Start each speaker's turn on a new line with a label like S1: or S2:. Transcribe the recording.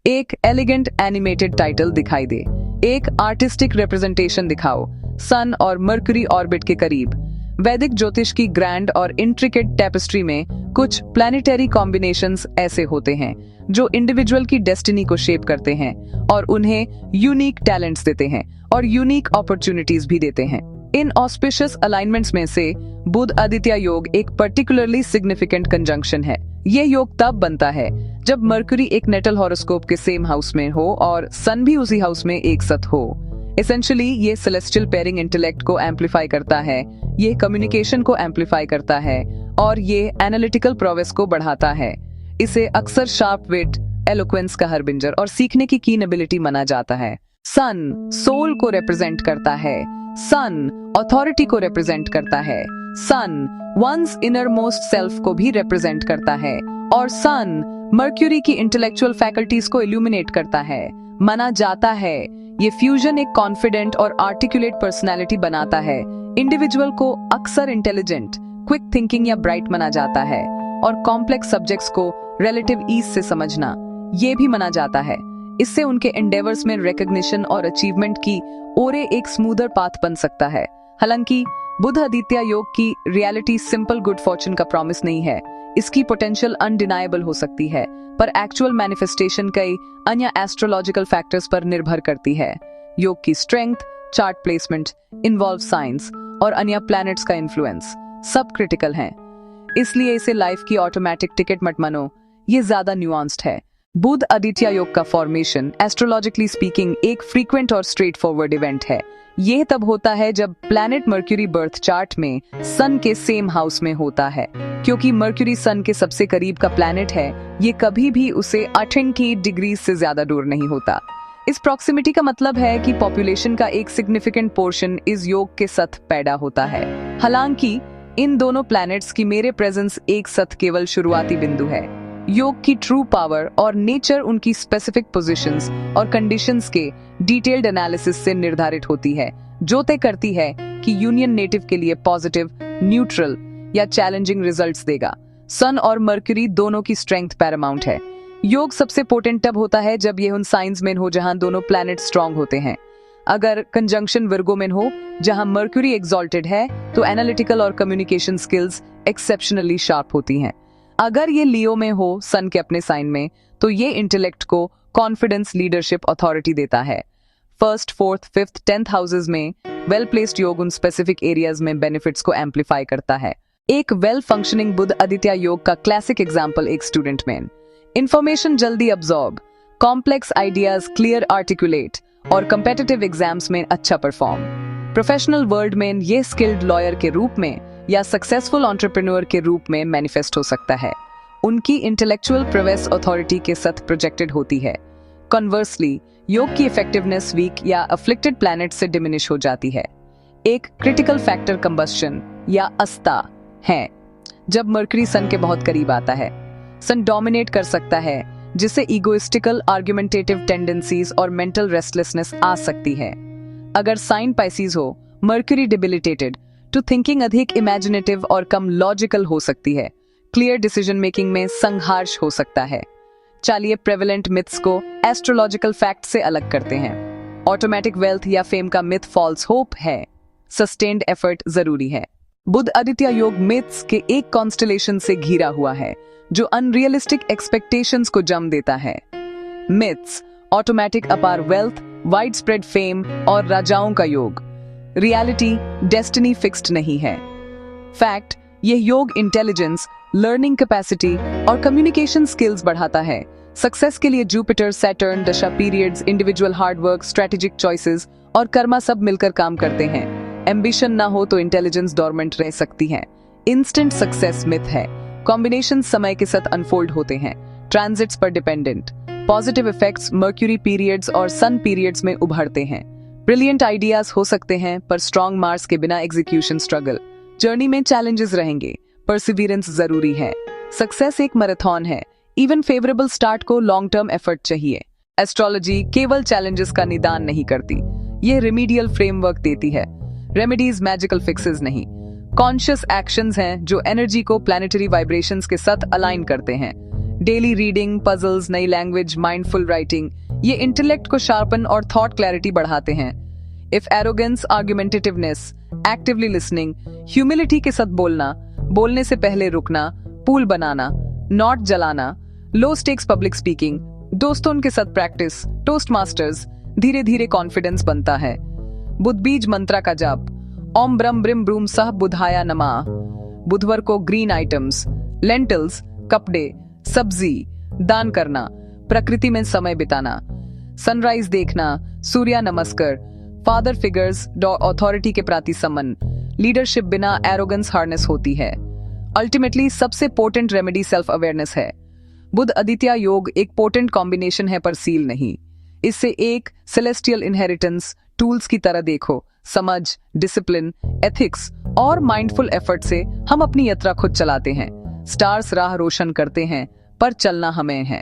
S1: एक elegant animated title दिखाई दे, एक आर्टिस्टिक रिप्रेजेंटेशन दिखाओ, सन और मर्क्यूरी ऑर्बिट के करीब। वैदिक ज्योतिष की ग्रैंड और इंट्रिकेट टेपेस्ट्री में कुछ प्लैनेटरी कॉम्बिनेशंस ऐसे होते हैं जो इंडिविजुअल की डेस्टिनी को शेप करते हैं और उन्हें यूनिक टैलेंट्स देते हैं और यूनिक अपॉर्चुनिटीज भी देते हैं। इन ऑस्पिशियस अलाइनमेंट्स में से बुध आदित्य योग एक पर्टिकुलरली सिग्निफिकेंट कंजंक्शन है। ये योग तब बनता है जब मर्क्यूरी एक नेटल हॉरोस्कोप के सेम हाउस में हो और सन भी उसी हाउस में एक साथ हो। एसेंशियली ये सेलेस्टियल पेयरिंग इंटेलेक्ट को एम्पलीफाई करता है, ये कम्युनिकेशन को एम्पलीफाई करता है और ये एनालिटिकल प्रोवेस को बढ़ाता है। इसे अक्सर शार्प विट, एलोक्वेंस का हरबिंजर और सीखने की कीन एबिलिटी माना जाता है। सन सोल को रिप्रेजेंट करता है, सन अथॉरिटी को रिप्रेजेंट करता है, सन वंस इनर मोस्ट सेल्फ को भी रिप्रेजेंट करता है और सन मर्क्यूरी की इंटेलेक्चुअल फैकल्टीज को इल्यूमिनेट करता है। माना जाता है ये फ्यूजन एक कॉन्फिडेंट और आर्टिकुलेट पर्सनालिटी बनाता है। इंडिविजुअल को अक्सर इंटेलिजेंट, क्विक थिंकिंग या ब्राइट माना जाता है और कॉम्प्लेक्स सब्जेक्ट्स को रिलेटिव ईज से समझना ये भी माना जाता है। इससे उनके एंडेवर्स में रिकॉग्निशन और अचीवमेंट की ओरे एक स्मूदर पाथ बन सकता है। हालांकि बुध आदित्य योग की रियलिटी सिंपल गुड फॉर्चून का प्रॉमिस नहीं है। इसकी पोटेंशियल अनडिनाएबल हो सकती है, पर एक्चुअल मैनिफेस्टेशन कई अन्य एस्ट्रोलॉजिकल फैक्टर्स पर निर्भर करती है। योग की strength, chart placement, involve science और अन्य प्लैनेट्स का इन्फ्लुएंस सब क्रिटिकल हैं। इसलिए इसे लाइफ की ऑटोमेटिक टिकट मत मानो, ये ज्यादा न्यूआंस्ड है। बुध आदित्य योग का फॉर्मेशन एस्ट्रोलॉजिकली स्पीकिंग एक फ्रीक्वेंट और स्ट्रेट फॉरवर्ड इवेंट है। यह तब होता है जब प्लैनेट मर्क्यूरी बर्थ चार्ट में सन के सेम हाउस में होता है। क्योंकि मर्क्यूरी सन के सबसे करीब का प्लैनेट है, ये कभी भी उसे 28 डिग्री से ज्यादा दूर नहीं होता। इस प्रॉक्सिमिटी का मतलब है कि पॉपुलेशन का एक सिग्निफिकेंट पोर्शन इस योग के साथ पैदा होता है। हालांकि इन दोनों प्लैनेट्स की मेरे प्रेजेंस एक साथ केवल शुरुआती बिंदु है। योग की ट्रू पावर और नेचर उनकी स्पेसिफिक पोजीशंस और कंडीशंस के डिटेल्ड एनालिसिस से निर्धारित होती है, जो तय करती है कि यूनियन नेटिव के लिए पॉजिटिव, न्यूट्रल या चैलेंजिंग रिजल्ट्स देगा। सन और मर्क्यूरी दोनों की स्ट्रेंथ पैरामाउंट है। योग सबसे पोटेंट तब होता है जब ये उन साइंस में हो जहां दोनों प्लैनेट स्ट्रांग होते हैं। अगर कंजंक्शन वर्गो में हो जहां मर्क्यूरी एक्सॉल्टेड है तो एनालिटिकल और कम्युनिकेशन स्किल्स एक्सेप्शनली शार्प होती हैं। अगर ये लियो में हो सन के अपने साइन में तो ये इंटेलेक्ट को कॉन्फिडेंस, लीडरशिप, अथॉरिटी देता है। First, fourth, fifth, 10th houses में वेल प्लेस्ड योग उन स्पेसिफिक एरियाज में बेनिफिट्स को एम्पलीफाई करता है। एक वेल फंक्शनिंग बुध आदित्य योग का क्लासिक एग्जाम्पल एक स्टूडेंट में इंफॉर्मेशन जल्दी absorb, complex ideas clear articulate और कंपेटिटिव एग्जाम्स में अच्छा परफॉर्म। प्रोफेशनल वर्ल्ड में ये स्किल्ड लॉयर के रूप में या सक्सेसफुल एंटरप्रेन्योर के रूप में मैनिफेस्ट हो सकता है। उनकी इंटेलेक्चुअल प्रोवेस अथॉरिटी के साथ प्रोजेक्टेड होती है। कन्वर्सली योग की इफेक्टिवनेस वीक या अफ्लिक्टेड प्लैनेट से डिमिनिश हो जाती है। एक क्रिटिकल फैक्टर कंबस्शन या अस्ता है जब मर्क्यूरी सन के बहुत करीब आता है। सन डोमिनेट कर सकता है, जिससे इगोइस्टिकल, आर्गुमेंटेटिव टेंडेंसीज और मेंटल रेस्टलेसनेस आ सकती है। अगर साइन पाइसिस हो, मर्क्यूरी डिबिलिटेटेड टू थिंकिंग अधिक इमेजिनेटिव और कम लॉजिकल हो सकती है। क्लियर डिसीजन मेकिंग में संघर्ष हो सकता है। चलिए प्रेवलेंट मिथ्स को एस्ट्रोलॉजिकल फैक्ट से अलग करते हैं। ऑटोमेटिक वेल्थ या फेम का मिथ फॉल्स होप है। सस्टेन्ड एफर्ट जरूरी है। बुध आदित्य योग मिथ्स के एक कॉन्स्टलेशन से घिरा हुआ है जो अनरियलिस्टिक एक्सपेक्टेशंस को जन्म देता है। मिथ्स ऑटोमेटिक अपार वेल्थ, वाइड स्प्रेड फेम और राजाओं का योग। रियलिटी डेस्टिनी फिक्स्ड नहीं है। फैक्ट, यह योग इंटेलिजेंस, लर्निंग कैपेसिटी और कम्युनिकेशन स्किल्स बढ़ाता है। सक्सेस के लिए जुपिटर, सैटर्न, दशा periods, individual hard work, strategic choices और कर्मा सब मिलकर काम करते हैं। एम्बिशन ना हो तो इंटेलिजेंस डोरमेंट रह सकती है। इंस्टेंट सक्सेस मिथ है। कॉम्बिनेशन समय के साथ अनफोल्ड होते हैं। ट्रांजिट्स पर dependent. Positive effects mercury periods और सन पीरियड्स में उभरते हैं। ब्रिलियंट आइडियाज हो सकते हैं पर स्ट्रॉन्ग मार्क्स के बिना एग्जीक्यूशन स्ट्रगल। जर्नी में चैलेंजेस रहेंगे, परसिवियरेंस जरूरी है। सक्सेस एक मैराथन है। इवन फेवरेबल स्टार्ट को लॉन्ग टर्म एफर्ट चाहिए। एस्ट्रोलॉजी केवल चैलेंजेस का निदान नहीं करती, ये रेमेडियल फ्रेमवर्क देती है। रेमेडीज मैजिकल फिक्सेस नहीं, कॉन्शियस एक्शंस हैं जो एनर्जी को प्लैनेटरी वाइब्रेशंस के साथ अलाइन करते हैं। डेली रीडिंग, पजल्स, नई लैंग्वेज, माइंडफुल राइटिंग, ये इंटेलेक्ट को शार्पन और थॉट क्लैरिटी बढ़ाते हैं। If arrogance, argumentativeness, actively listening, humility के साथ बोलना, बोलने से पहले रुकना, पूल बनाना, नॉट जलाना, लो स्टेक्स पब्लिक स्पीकिंग, दोस्तों के साथ प्रैक्टिस, टोस्ट मास्टर्स, धीरे धीरे कॉन्फिडेंस बनता है। बुध बीज मंत्रा का जाप, ओम ब्रह्म ब्रिम ब्रूम सह बुधाया नमः। बुधवार को ग्रीन आइटम्स, लेंटिल्स, कपड़े, सब्जी दान करना, प्रकृति में समय बिताना, सनराइज देखना, सूर्य नमस्कार, फादर फिगर्स, अथॉरिटी के प्रति सम्मान, लीडरशिप बिना एरोगेंस हार्नेस होती है। अल्टीमेटली सबसे पोटेंट रेमेडी सेल्फ अवेयरनेस है। बुध आदित्य योग एक पोटेंट कॉम्बिनेशन है पर सील नहीं। इससे एक सेलेस्टियल इनहेरिटेंस टूल्स की तरह देखो। समझ, डिसिप्लिन, एथिक्स और माइंडफुल एफर्ट से हम अपनी यात्रा खुद चलाते हैं। स्टार्स राह रोशन करते हैं पर चलना हमें है।